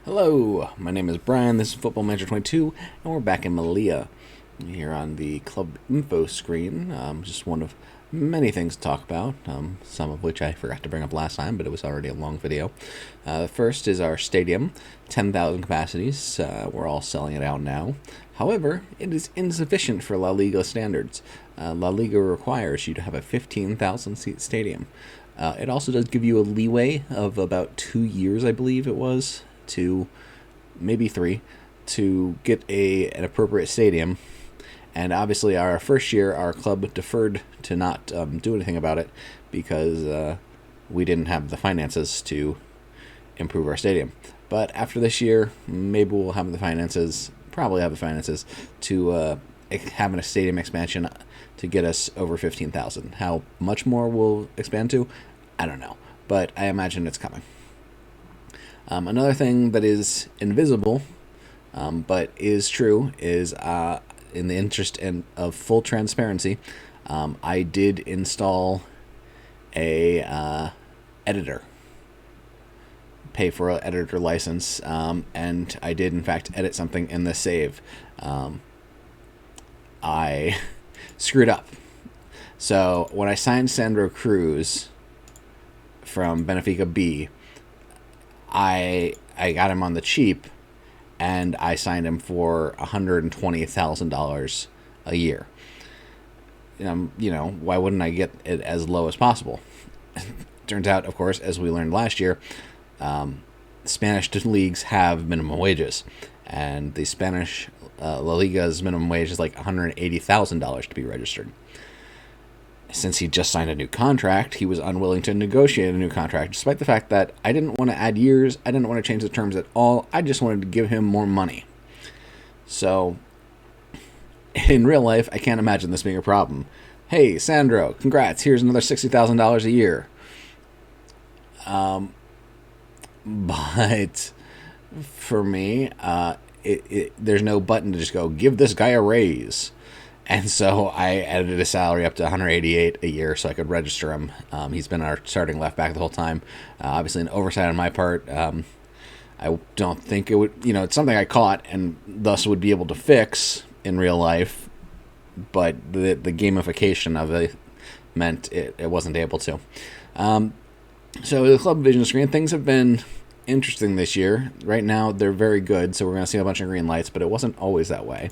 Hello, my name is Brian, this is Football Manager 22, and we're back in Liga. Here on the club info screen, just one of many things to talk about, some of which I forgot to bring up last time, but it was already a long video. The first is our stadium, 10,000 capacities. We're all selling it out now. However, it is insufficient for La Liga standards. La Liga requires you to have a 15,000 seat stadium. It also does give you a leeway of about 2 years, I believe it was, to maybe 3, to get an appropriate stadium. And obviously our first year, our club deferred to not do anything about it because we didn't have the finances to improve our stadium. But after this year, maybe we'll have the finances, probably have the finances, to have a stadium expansion to get us over 15,000. How much more we'll expand to, I don't know. But I imagine it's coming. Another thing that is invisible, but is true, is in the interest of full transparency, I did install a editor, pay for an editor license, and I did in fact edit something in the save. I screwed up. So when I signed Sandro Cruz from Benfica B, I got him on the cheap, and I signed him for $120,000 a year. Why wouldn't I get it as low as possible? Turns out, of course, as we learned last year, Spanish leagues have minimum wages, and the Spanish La Liga's minimum wage is like $180,000 to be registered. Since he just signed a new contract, he was unwilling to negotiate a new contract, despite the fact that I didn't want to add years, I didn't want to change the terms at all, I just wanted to give him more money. So, in real life, I can't imagine this being a problem. Hey, Sandro, congrats, here's another $60,000 a year. But for me, there's no button to just go, give this guy a raise. And so I edited his salary up to $188 a year so I could register him. He's been our starting left back the whole time. Obviously an oversight on my part. I don't think it would, it's something I caught and thus would be able to fix in real life. But the gamification of it meant it wasn't able to. So the club vision screen, things have been interesting this year. Right now they're very good, so we're going to see a bunch of green lights, but it wasn't always that way.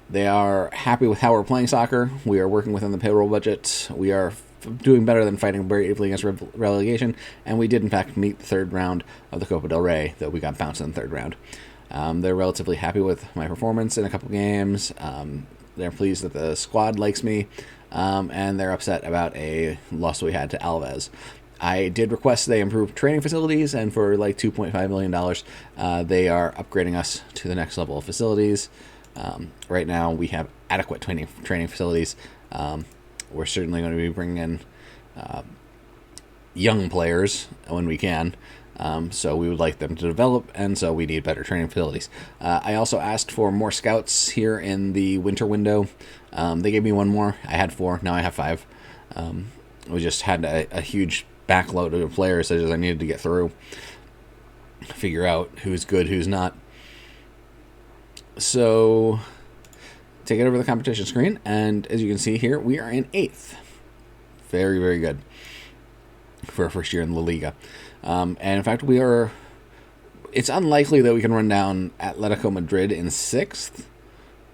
They are happy with how we're playing soccer. We are working within the payroll budget. We are doing better than fighting bravely against relegation. And we did, in fact, meet the third round of the Copa del Rey, though we got bounced in the third round. They're relatively happy with my performance in a couple games. They're pleased that the squad likes me. And they're upset about a loss we had to Alves. I did request they improve training facilities, and for like $2.5 million, they are upgrading us to the next level of facilities. Right now, we have adequate training facilities. We're certainly going to be bringing in young players when we can. So we would like them to develop, and so we need better training facilities. I also asked for more scouts here in the winter window. They gave me one more. I had 4. Now I have 5. We just had a huge backload of players that I needed to get through, figure out who's good, who's not. So, take it over the competition screen, and as you can see here, we are in 8th. Very, very good for our first year in La Liga. And in fact, it's unlikely that we can run down Atletico Madrid in 6th,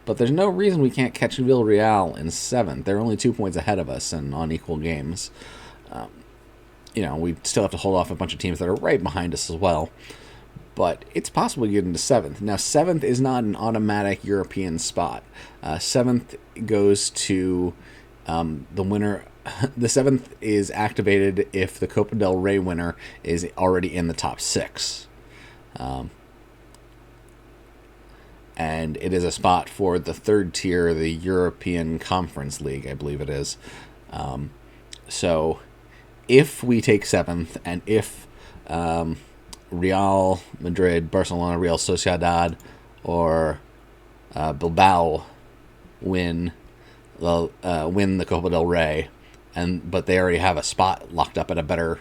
but there's no reason we can't catch Villarreal in 7th. They're only 2 points ahead of us and on equal games. We still have to hold off a bunch of teams that are right behind us as well. But it's possible to get into 7th. Now, 7th is not an automatic European spot. 7th goes to the winner. The 7th is activated if the Copa del Rey winner is already in the top 6. And it is a spot for the third tier, the European Conference League, I believe it is. So, if we take 7th, and if Real Madrid, Barcelona, Real Sociedad, or Bilbao win the Copa del Rey, but they already have a spot locked up at a better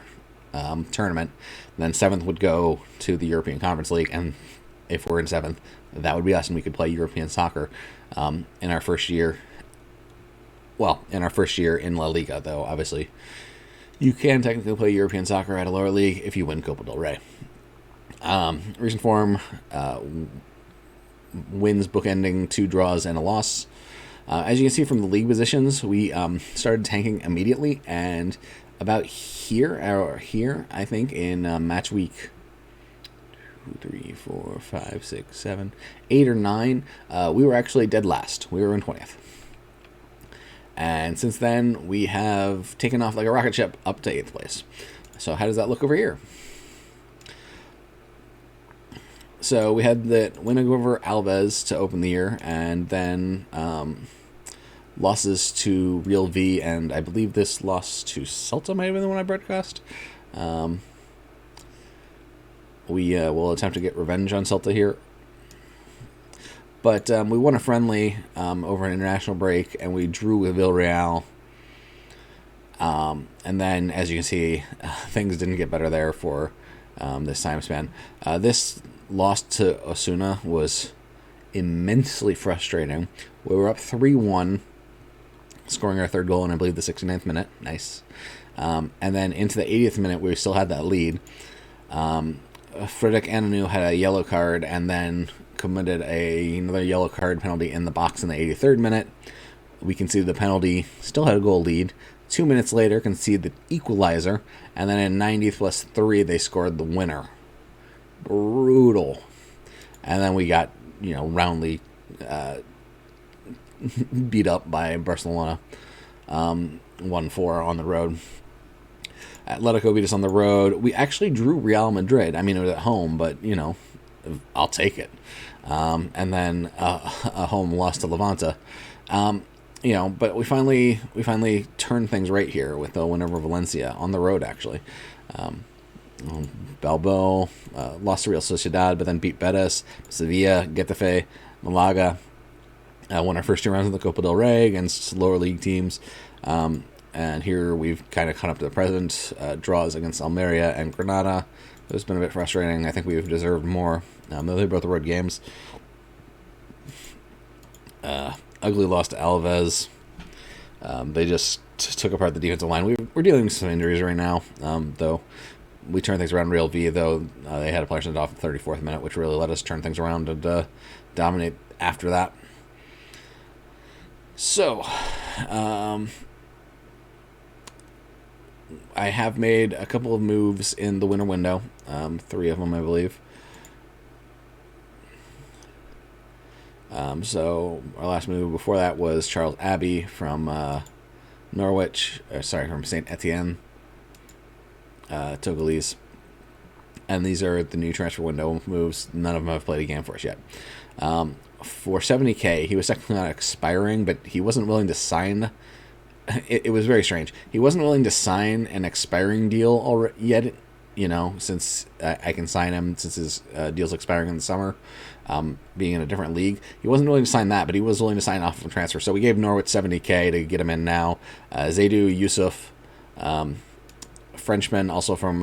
tournament. And then 7th would go to the European Conference League, and if we're in 7th, that would be us, and we could play European soccer in our first year. Well, in our first year in La Liga, though, obviously, you can technically play European soccer at a lower league if you win Copa del Rey. Recent form, wins bookending 2 draws and a loss. As you can see from the league positions, we started tanking immediately, and about here, I think, in match week 2, 3, 4, 5, 6, 7, 8, or 9, we were actually dead last. We were in 20th. And since then, we have taken off like a rocket ship up to 8th place. So how does that look over here? So we had the win over Alves to open the year, and then losses to Real V, and I believe this loss to Celta might have been the one I broadcast. We will attempt to get revenge on Celta here. But we won a friendly over an international break, and we drew with Villarreal. And then, as you can see, things didn't get better there for this time span. This loss to Osasuna was immensely frustrating. We were up 3-1, scoring our 3rd goal in, I believe, the 69th minute. Nice. And then into the 80th minute, we still had that lead. Frederick Ananu had a yellow card and then committed another yellow card penalty in the box in the 83rd minute. We conceded the penalty, still had a goal lead. 2 minutes later, conceded the equalizer, and then in 90th plus 3, they scored the winner. Brutal. And then we got, roundly beat up by Barcelona, 1-4 on the road. Atletico beat us on the road. We actually drew Real Madrid. I mean, it was at home, but, I'll take it. And then a home loss to Levante. But we finally turned things right here with the win over Valencia on the road, actually. Bilbao lost to Real Sociedad, but then beat Betis, Sevilla, Getafe, Malaga. Won our first 2 rounds of the Copa del Rey against lower league teams. And here we've kind of caught up to the present. Draws against Almeria and Granada. It's been a bit frustrating. I think we've deserved more. Though they both road games. Ugly loss to Alves. They just took apart the defensive line. We're dealing with some injuries right now, though. We turned things around Real V, though. They had a player sent off in the 34th minute, which really let us turn things around and dominate after that. So, I have made a couple of moves in the winter window, 3 of them, I believe. So our last move before that was Charles Abbey from from Saint Etienne, Togolese. And these are the new transfer window moves. None of them have played a game for us yet. For $70K, he was technically not expiring, but he wasn't willing to sign. It was very strange. He wasn't willing to sign an expiring deal yet, since I can sign him since his deal's expiring in the summer, being in a different league. He wasn't willing to sign that, but he was willing to sign off of a transfer. So we gave Norwich $70K to get him in now. Zaidou Yusuf, Frenchman, also from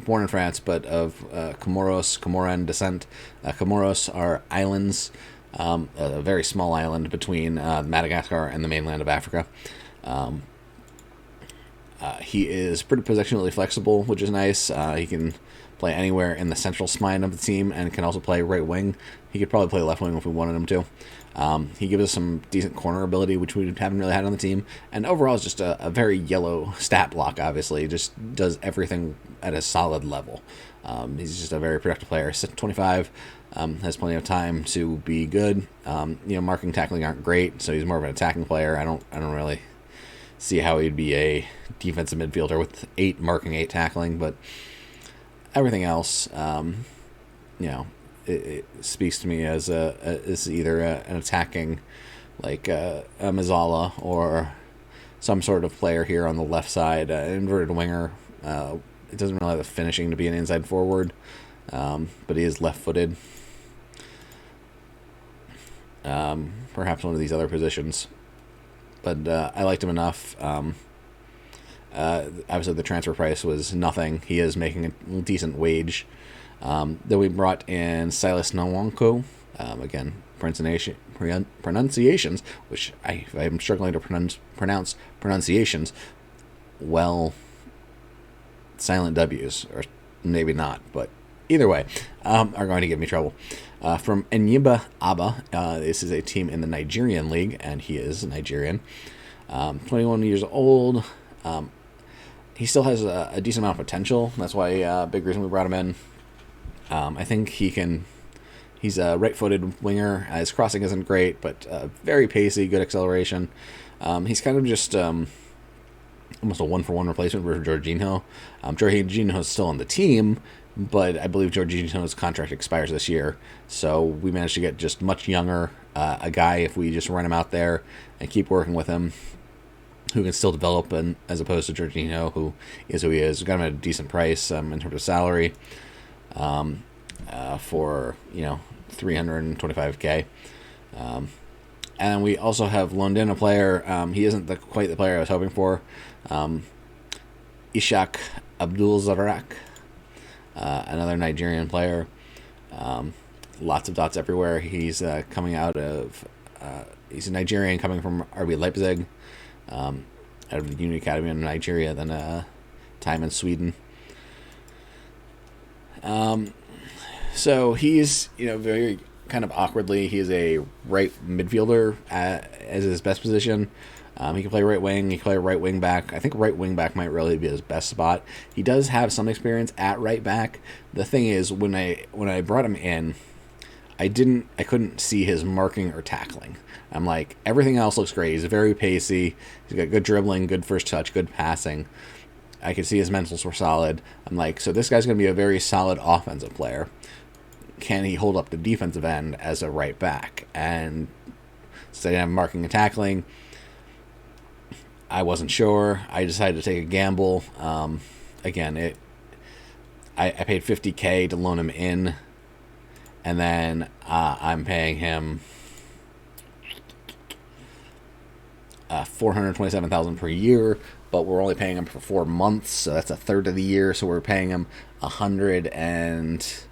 born in France, but of Comoran descent. Comoros are islands, a very small island between Madagascar and the mainland of Africa. He is pretty positionally flexible, which is nice. He can play anywhere in the central spine of the team and can also play right wing. He could probably play left wing if we wanted him to. He gives us some decent corner ability, which we haven't really had on the team. And overall is just a very yellow stat block, obviously. He just does everything at a solid level. He's just a very productive player. 25, has plenty of time to be good. Marking, tackling aren't great, so he's more of an attacking player. I don't really see how he'd be a defensive midfielder with 8 marking, 8 tackling, but everything else, it speaks to me as either an attacking, like a Mazzala, or some sort of player here on the left side, an inverted winger. It doesn't really have the finishing to be an inside forward, but he is left-footed. Perhaps one of these other positions. But I liked him enough. Obviously, the transfer price was nothing. He is making a decent wage. Then we brought in Silas Nwankwo. Again, pronunciations, which I'm struggling to pronounce pronunciations. Well, silent W's, or maybe not, but either way, are going to give me trouble. From Enyimba Aba, this is a team in the Nigerian league, and he is Nigerian. 21 years old. He still has a decent amount of potential. That's why big reason we brought him in. I think he can. He's a right-footed winger. His crossing isn't great, but very pacey, good acceleration. He's kind of just almost a one-for-one replacement for Jorginho. Jorginho's still on the team, but I believe Jorginho's contract expires this year. So we managed to get just much younger, a guy, if we just run him out there and keep working with him, who can still develop, and as opposed to Jorginho, who is who he is. We got him at a decent price in terms of salary. For $325K, and we also have loaned in a player. He isn't quite the player I was hoping for. Ishak Abdul-Zarak, another Nigerian player. Lots of dots everywhere. He's coming out of. He's a Nigerian coming from RB Leipzig, out of the Uni Academy in Nigeria, then time in Sweden. So he's, very kind of awkwardly, he's a right midfielder as his best position. He can play right wing, he can play right wing back. I think right wing back might really be his best spot. He does have some experience at right back. The thing is, when I brought him in, I couldn't see his marking or tackling. I'm like, everything else looks great. He's very pacey. He's got good dribbling, good first touch, good passing. I could see his mentals were solid. I'm like, so this guy's going to be a very solid offensive player. Can he hold up the defensive end as a right back? And so I didn't have marking and tackling. I wasn't sure. I decided to take a gamble. Again, I paid $50K to loan him in, and then I'm paying him $427,000 per year. But we're only paying him for 4 months, so that's a third of the year. So we're paying him $140,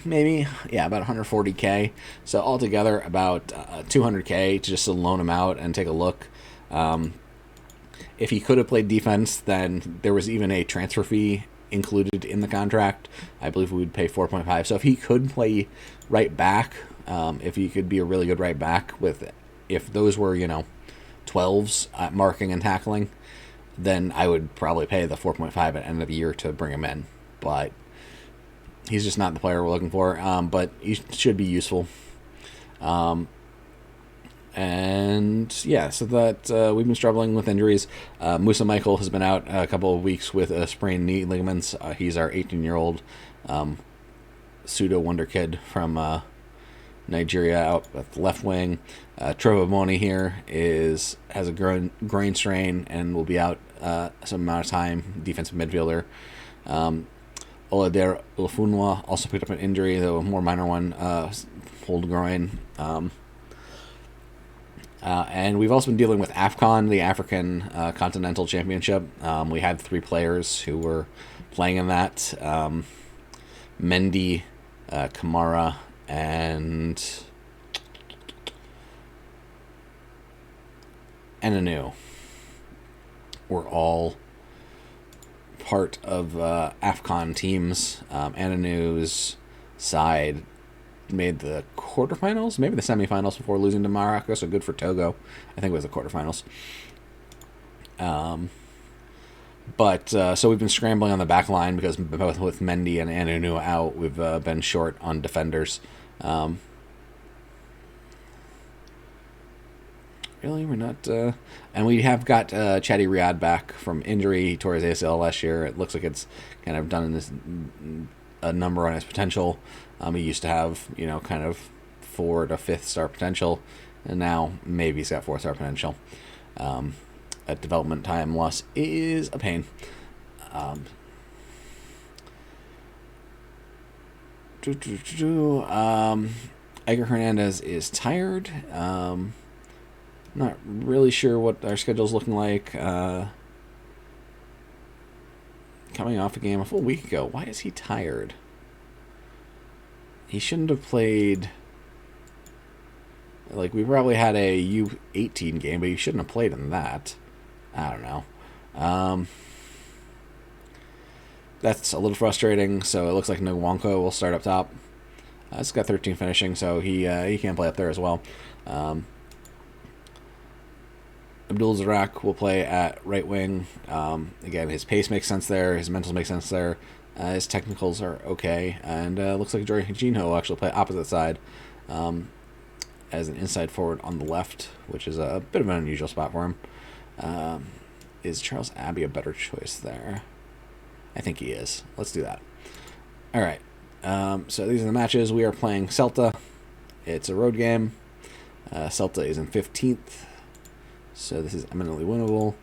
maybe, about $140K. So altogether, about $200K just to loan him out and take a look. If he could have played defense, then there was even a transfer fee included in the contract. I believe we would pay 4.5. So if he could play right back, if he could be a really good right back if those were, 12s at marking and tackling, then I would probably pay the 4.5 at the end of the year to bring him in. But he's just not the player we're looking for. But he should be useful. So that we've been struggling with injuries. Musa Michael has been out a couple of weeks with sprained knee ligaments. He's our 18-year-old pseudo wonder kid from Nigeria out at the left wing. Trevor Moni here has a groin strain and will be out some amount of time. Defensive midfielder. Olader Olafunwa also picked up an injury, though a more minor one, pulled groin. And we've also been dealing with AFCON, the African Continental Championship. We had 3 players who were playing in that. Mendy, Kamara, and Enanu were all part of AFCON teams. Ananu's side made the quarterfinals, maybe the semifinals before losing to Morocco, so good for Togo. I think it was the quarterfinals. So we've been scrambling on the back line because both with Mendy and Anunu out, we've been short on defenders. Really, we're not... and we have got Chatty Riyad back from injury. He tore his ACL last year. It looks like it's kind of done in this a number on his potential. He used to have, kind of 4 to 5th star potential, and now maybe he's got 4th star potential. At development time loss is a pain. Edgar Hernandez is tired. Not really sure what our schedule's looking like. Coming off a game a full week ago. Why is he tired? He shouldn't have played. Like, we probably had a U18 game, but he shouldn't have played in that. I don't know. That's a little frustrating, so it looks like Nwanko will start up top. It's got 13 finishing, so he can play up there as well. Abdul Zarak will play at right wing. Again, his pace makes sense there. His mentals make sense there. His technicals are okay. And looks like Jordan Hijinho will actually play opposite side as an inside forward on the left, which is a bit of an unusual spot for him. Is Charles Abbey a better choice there? I think he is. Let's do that. All right. So these are the matches. We are playing Celta. It's a road game. Celta is in 15th. So this is eminently winnable.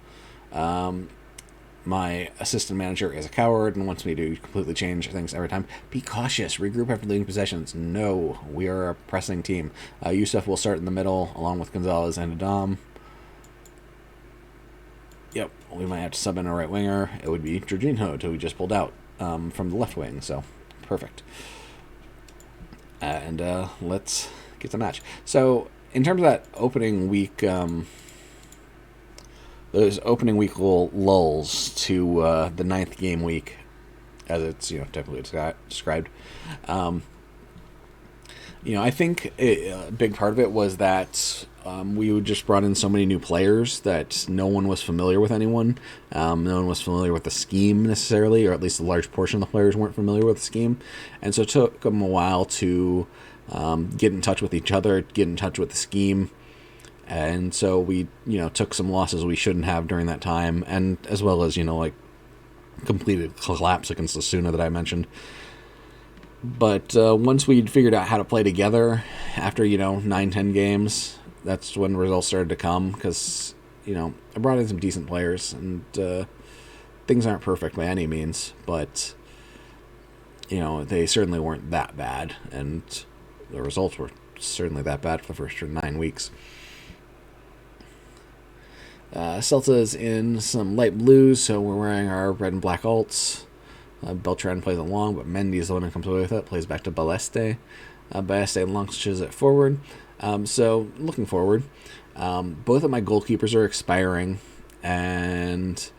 My assistant manager is a coward and wants me to completely change things every time. Be cautious. Regroup after losing possessions. No, we are a pressing team. Youssef will start in the middle along with Gonzalez and Adam. Yep, we might have to sub in a right winger. It would be Jorginho, who we just pulled out from the left wing. So perfect. And let's get to the match. So in terms of that opening week... those opening week lulls to the 9th game week, as it's typically described. I think a big part of it was that we just brought in so many new players that no one was familiar with anyone. No one was familiar with the scheme necessarily, or at least a large portion of the players weren't familiar with the scheme, and so it took them a while to get in touch with each other, get in touch with the scheme. And so we, took some losses we shouldn't have during that time, and as well as, completed collapse against Osasuna that I mentioned. But once we'd figured out how to play together, after, 9-10 games, that's when results started to come, because, I brought in some decent players, and things aren't perfect by any means, but, they certainly weren't that bad, and the results were certainly that bad for the first 9 weeks. Celta is in some light blues, so we're wearing our red and black alts. Beltran plays along, but Mendy is the one who comes away with it. Plays back to Balleste. Balleste launches it forward. So, looking forward, both of my goalkeepers are expiring, and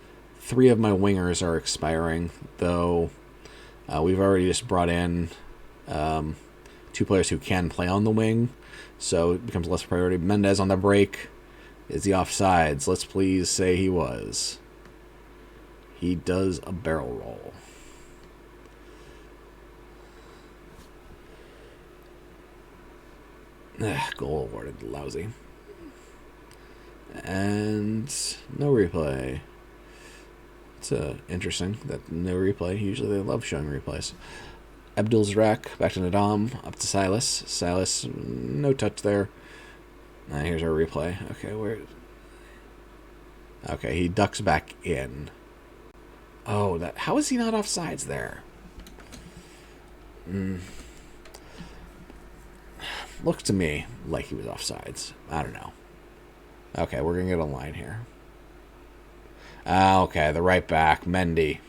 3 of my wingers are expiring, though we've already just brought in 2 players who can play on the wing, so it becomes less priority. Mendez on the break. Is he offsides? Let's please say he was. He does a barrel roll. Goal awarded. Lousy. And no replay. It's interesting that no replay. Usually they love showing replays. Abdul Zarak back to Nadam. Up to Silas. Silas, no touch there. Here's our replay. Okay, he ducks back in. Oh, how is he not offsides there? Looks to me like he was offsides. I don't know. Okay, we're going to get a line here. Okay, the right back, Mendy,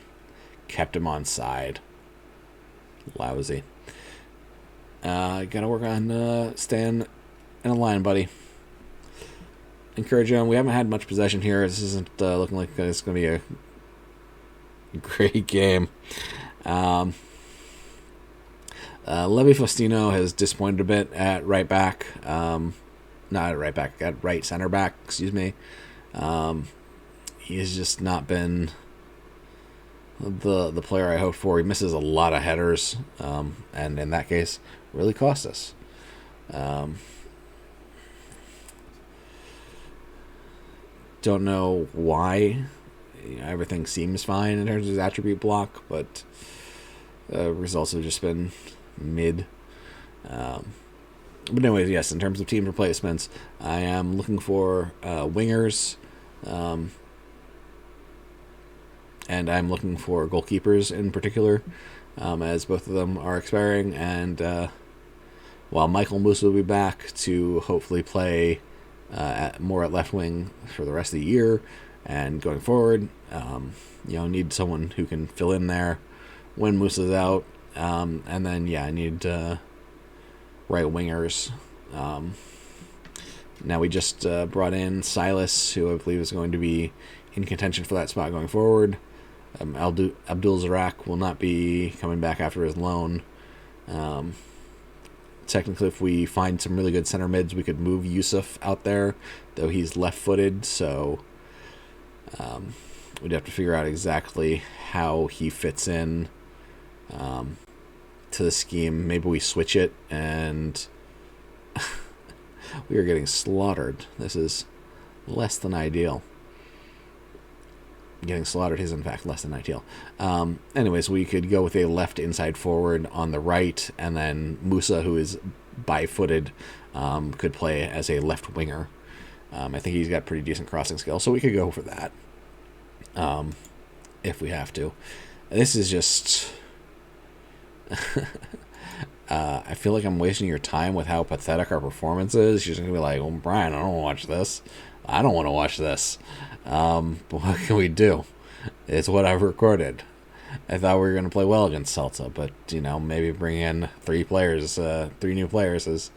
kept him on side. Lousy. Gotta work on staying in a line, buddy. Encourage him. We haven't had much possession here. This isn't looking like it's going to be a great game. Levi Faustino has disappointed a bit at right back. Not at right back, at right center back, excuse me. He has just not been the player I hoped for. He misses a lot of headers, and in that case, really cost us. Don't know why. Everything seems fine in terms of his attribute block, but results have just been mid. But anyways, yes, in terms of team replacements, I am looking for wingers, and I'm looking for goalkeepers in particular, as both of them are expiring, and while Michael Musa will be back to hopefully play more at left wing for the rest of the year and going forward. Need someone who can fill in there when Musa's out. And then, I need right wingers. Now we just brought in Silas, who I believe is going to be in contention for that spot going forward. Abdul Zarak will not be coming back after his loan. Technically, if we find some really good center mids, we could move Yusuf out there, though he's left-footed, so we'd have to figure out exactly how he fits in to the scheme. Maybe we switch it, and we are getting slaughtered. This is less than ideal. Getting slaughtered is, in fact, less than ideal. Anyways, we could go with a left inside forward on the right, and then Musa, who is bi-footed, could play as a left winger. I think he's got pretty decent crossing skill, so we could go for that if we have to. This is just... I feel like I'm wasting your time with how pathetic our performance is. You're going to be like, well, Brian, I don't want to watch this. I don't want to watch this. But what can we do? It's what I've recorded. I thought we were going to play well against Celta, but, maybe bring in three new players has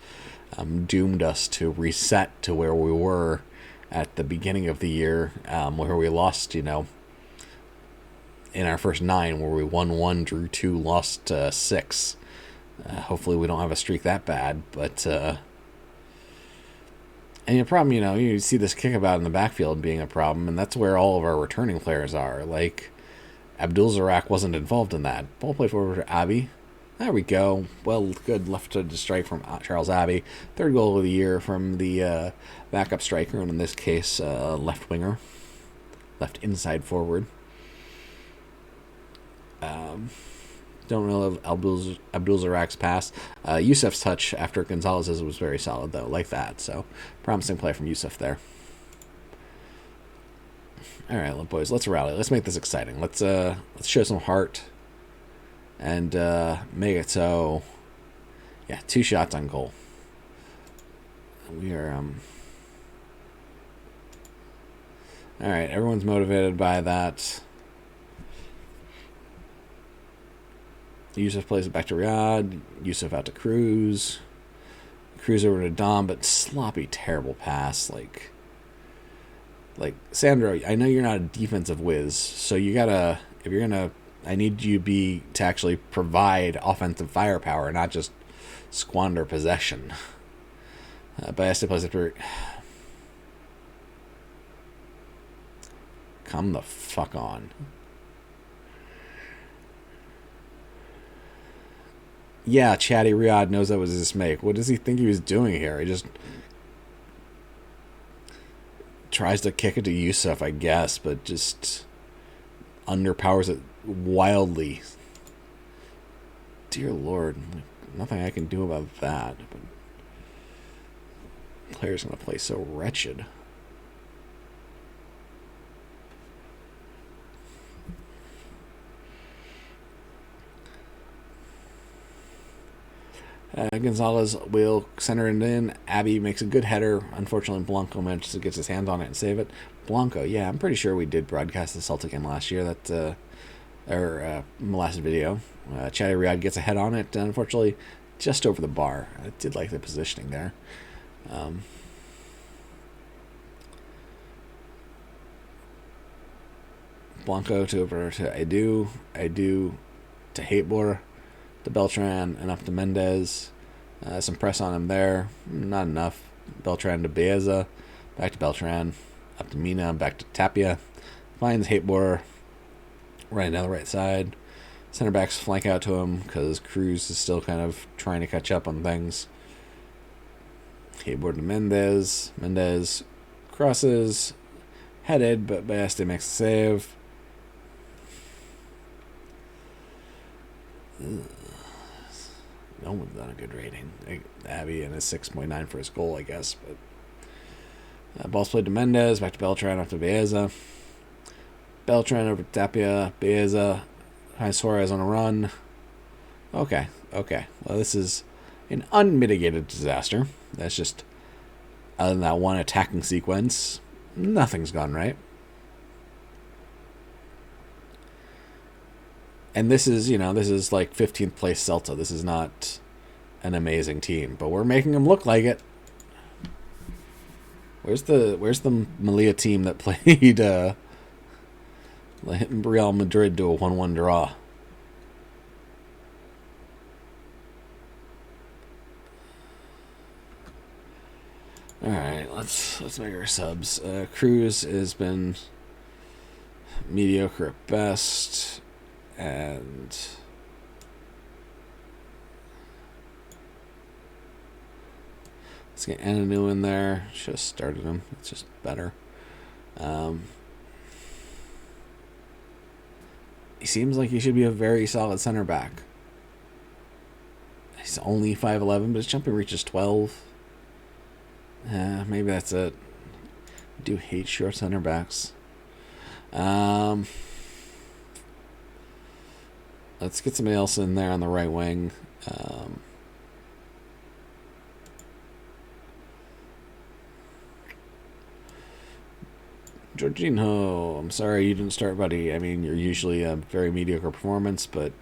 doomed us to reset to where we were at the beginning of the year, where we lost, in our first 9, where we won 1, drew 2, lost 6. Hopefully we don't have a streak that bad, but... And the problem, you see this kickabout in the backfield being a problem, and that's where all of our returning players are. Like, Abdul Zarak wasn't involved in that. Ball play forward to Abbey. There we go. Well, good left-footed strike from Charles Abbey. Third goal of the year from the backup striker, and in this case, left winger. Left inside forward. Don't know Abdul Zarak's pass. Yusuf's touch after Gonzalez's was very solid, though, like that. So, promising play from Yusuf there. All right, boys, let's rally. Let's make this exciting. Let's show some heart and make it so. Yeah, 2 shots on goal. We are All right, everyone's motivated by that. Yusuf plays it back to Riyadh. Yusuf out to Cruz. Cruz over to Dom, but sloppy, terrible pass. Like Sandro, I know you're not a defensive whiz, so you gotta, if you're gonna, I need you to actually provide offensive firepower, not just squander possession. Baeste plays it for. Come the fuck on. Yeah, Chatty Riyadh knows that was his make. What does he think he was doing here? He just tries to kick it to Yusuf, I guess, but just underpowers it wildly. Dear Lord, nothing I can do about that. But the player's going to play so wretched. Gonzalez will center it in. Abbey makes a good header. Unfortunately, Blanco manages to get his hands on it and save it. Blanco, yeah, I'm pretty sure we did broadcast the Celtic game last year. That last video. Chatty Riyadh gets a head on it. Unfortunately, just over the bar. I did like the positioning there. Blanco over to Aidu to Hatebor. To Beltran and up to Mendez. Some press on him there. Not enough. Beltran to Baeza. Back to Beltran. Up to Mina. Back to Tapia. Finds Hatebor right down the right side. Center backs flank out to him because Cruz is still kind of trying to catch up on things. Hatebor to Mendez. Mendez crosses. Headed, but Baeste makes a save. No one's done a good rating. Abbey and a 6.9 for his goal, I guess. But ball's played to Mendez, back to Beltran after Baeza. Beltran over to Tapia. Baeza finds Suarez on a run. Okay. Well, this is an unmitigated disaster. That's just other than that one attacking sequence, nothing's gone right. And this is like 15th place Celta. This is not an amazing team, but we're making them look like it. Where's the Melilla team that played Real Madrid to a 1-1 draw? All right, let's make our subs. Cruz has been mediocre at best, and let's get Ananu in there. Should have started him. It's just better. He seems like he should be a very solid center back. He's only 5'11", but his jumping reach is 12. Maybe that's it. I do hate short center backs. Let's get somebody else in there on the right wing. Jorginho, I'm sorry you didn't start, buddy. I mean, you're usually a very mediocre performance, but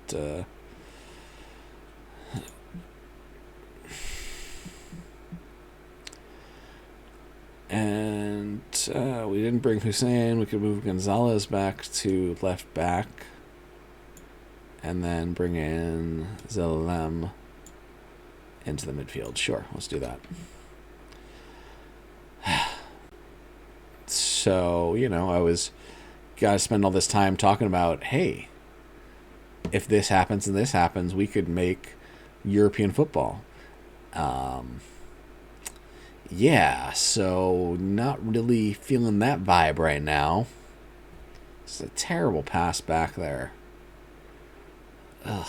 and we didn't bring Hussein. We could move Gonzalez back to left back, and then bring in Zalem into the midfield. Sure, let's do that. So, I was got to spend all this time talking about, hey, if this happens and this happens, we could make European football. Yeah, so not really feeling that vibe right now. It's a terrible pass back there. Ugh.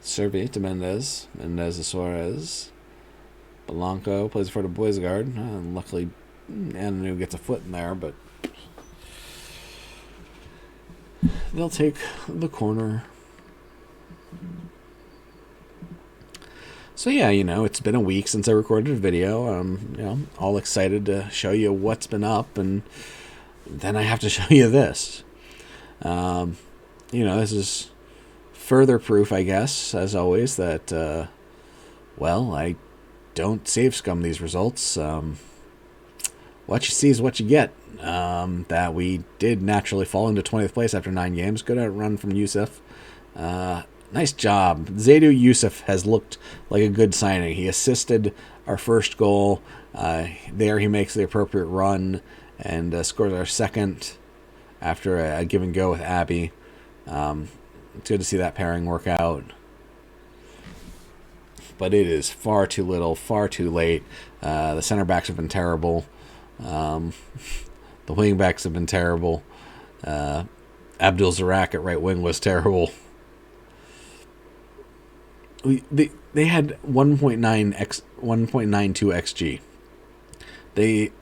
Servi to Mendez. Mendez to Suarez. Blanco plays for the Boys Guard. Luckily, Ananu gets a foot in there, but they'll take the corner. So yeah, it's been a week since I recorded a video. I'm all excited to show you what's been up, and then I have to show you this. This is further proof, I guess, as always, that I don't save scum these results. What you see is what you get. That we did naturally fall into 20th place after 9 games. Good run from Yusuf. Nice job. Zaidou Yusuf has looked like a good signing. He assisted our first goal. There he makes the appropriate run and scores our second after a give and go with Abby. It's good to see that pairing work out. But it is far too little, far too late. The center backs have been terrible. The wing backs have been terrible. Abdul Zarak at right wing was terrible. They had 1.92 xG. They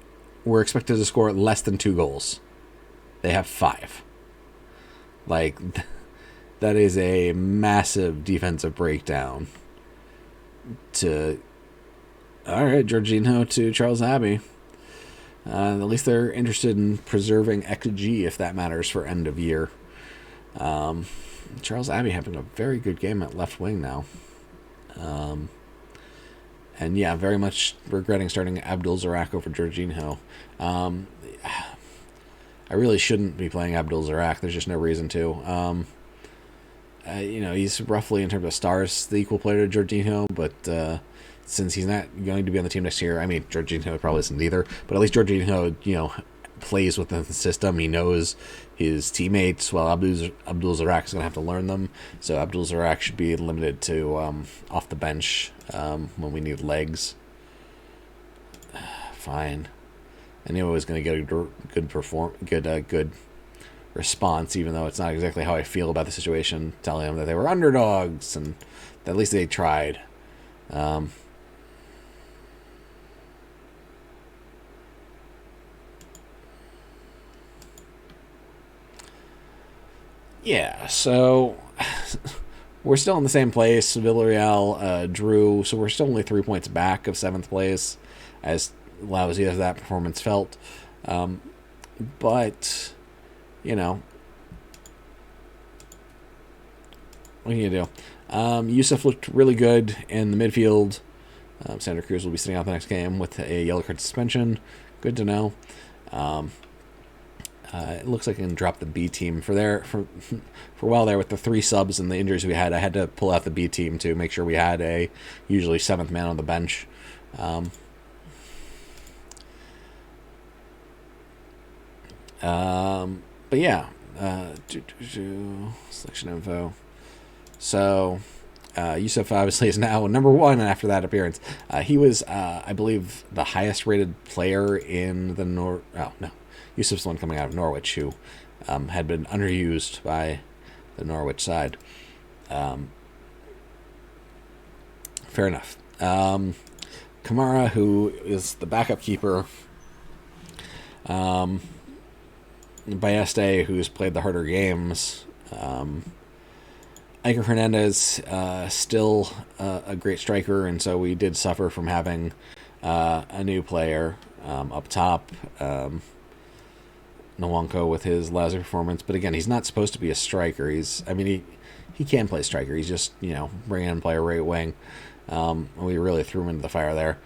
were expected to score less than 2 goals. They have 5. That is a massive defensive breakdown. All right, Jorginho to Charles Abbey. At least they're interested in preserving XG if that matters for end of year. Charles Abbey having a very good game at left wing now. And yeah, very much regretting starting Abdul Zarak over Jorginho. I really shouldn't be playing Abdul Zarak. There's just no reason to. He's roughly, in terms of stars, the equal player to Jorginho, but since he's not going to be on the team next year, I mean, Jorginho probably isn't either, but at least Jorginho, plays within the system. He knows his teammates, while Abdul Zarak is going to have to learn them. So Abdul Zarak should be limited to off the bench when we need legs. Fine. I knew I was going to get a good response, even though it's not exactly how I feel about the situation, telling them that they were underdogs and that at least they tried. Yeah, so we're still in the same place. Villarreal drew, so we're still only 3 points back of 7th place, as lousy as that performance felt. But, you know, what can you do? Yusuf looked really good in the midfield. Santa Cruz will be sitting out the next game with a yellow card suspension. Good to know. It looks like I can drop the B team for a while there with the 3 subs and the injuries we had. I had to pull out the B team to make sure we had a usually 7th man on the bench. But yeah, selection info. So Yusuf obviously is now number 1 after that appearance. He was, I believe, the highest rated player in the Yusuf's the one coming out of Norwich who had been underused by the Norwich side. Fair enough. Kamara, who is the backup keeper. Balleste, who's played the harder games. Iker Hernandez, still a great striker, and so we did suffer from having a new player up top. Nwanko with his lousy performance, but again, he's not supposed to be a striker. He can play striker. He's just, bring in play a right wing. We really threw him into the fire there.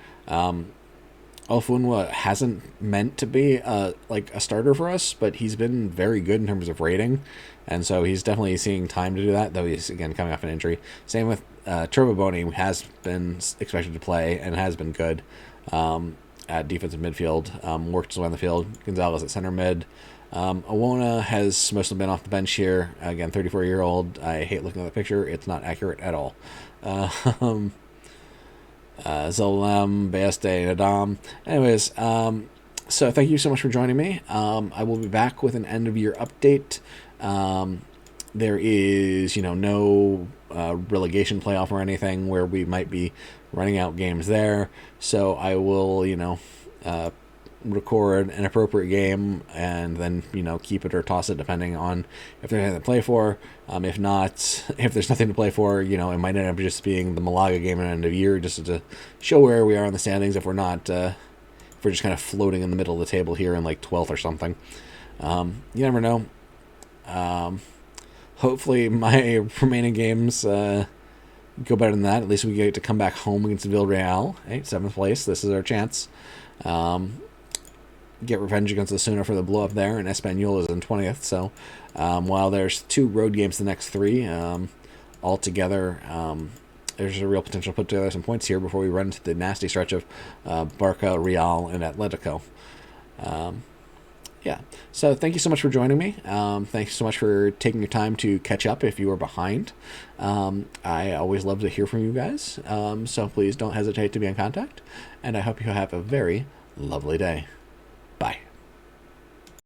Alfunwa hasn't meant to be a starter for us, but he's been very good in terms of rating, and so he's definitely seeing time to do that, though he's, again, coming off an injury. Same with Turboboni, who has been expected to play and has been good at defensive midfield, worked his way on the field. Gonzalez at center mid. Awona has mostly been off the bench here. Again, 34-year-old. I hate looking at the picture. It's not accurate at all. Zolem, Balleste, Nadam. Anyways, so thank you so much for joining me. I will be back with an end-of-year update. There is, no relegation playoff or anything where we might be running out games there. So I will, record an appropriate game and then, keep it or toss it depending on if there's anything to play for. If not, if there's nothing to play for, it might end up just being the Malaga game at the end of the year, just to show where we are in the standings if we're not, if we're just kind of floating in the middle of the table here in 12th or something. You never know. Hopefully my remaining games go better than that. At least we get to come back home against Villarreal. Hey, 7th place. This is our chance. Get revenge against Osasuna for the blow up there, and Espanyol is in 20th. So while there's 2 road games the next 3, altogether, there's a real potential to put together some points here before we run into the nasty stretch of Barca, Real, and Atletico. Yeah, so thank you so much for joining me. Thanks so much for taking your time to catch up if you were behind. I always love to hear from you guys, so please don't hesitate to be in contact, and I hope you have a very lovely day.